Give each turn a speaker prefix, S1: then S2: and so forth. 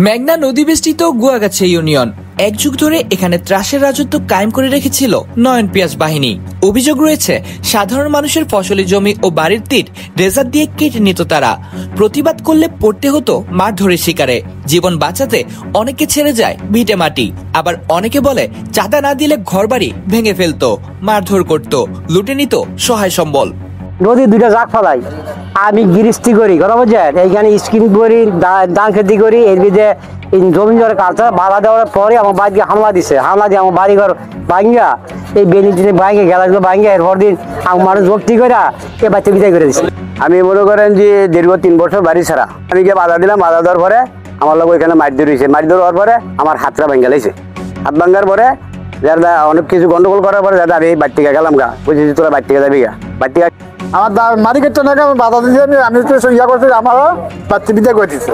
S1: মেঘনা নদী বেষ্টিত গুয়াগাছা ইউনিয়ন এক যুগ ধরে এখানে ত্রাসের রাজত্ব কায়েম করে রেখেছিল নয়ন পিয়াজ বাহিনী। অভিযোগ রয়েছে সাধারণ মানুষের ফসলি জমি ও বাড়ির তীর রেজার দিয়ে কেটে নিত তারা। প্রতিবাদ করলে পড়তে হতো মারধরের শিকারে। জীবন বাঁচাতে অনেকে ছেড়ে যায় ভিটে মাটি, আবার অনেকে বলে চাঁদা না দিলে ঘরবাড়ি ভেঙে ফেলতো, মারধর করত, লুটে নিত সহায় সম্বল।
S2: নদী দুইটা জাগ ফেলাই, আমি গৃহস্থী করি, কথা বলছেন, এইখানে স্কিম করি, ধান খেতি করি। এর বিধে জমি জলের কালচার বাধা দেওয়ার পরে আমার বাড়িতে হামলা দিছে। হামলা দিয়ে আমার বাড়িঘর ভাঙ্গা, এই বেনিটিনে ভাঙ্গে গেলাগুলো ভাঙ্গে এরপর দিন আমার মানুষ ভর্তি করে এ বাচ্চা বিদায় করে দিচ্ছে।
S3: আমি মনে করেন যে দীর্ঘ 3 বছর বাড়ি ছাড়া, আমি গিয়ে বাধা দিলাম। বাধা দেওয়ার পরে আমার লোক ওইখানে মার ধরেছে। মার দেওয়ার পরে আমার হাতটা ভেঙে গেছে। হাত ভাঙ্গার পরে যারা অনেক কিছু গন্ডগোল করার পরে যাতে আমি বাড়ি থেকে গেলাম গা, বুঝেছি তোরা বাড়ি থেকে যাবি গা। বাড়ি থেকে
S4: আমার মারি করতে না, আমি বাধা দিয়েছি, আমি তো ইয়া করছি, আমারও বাচ্চা বিদায় করে দিচ্ছি।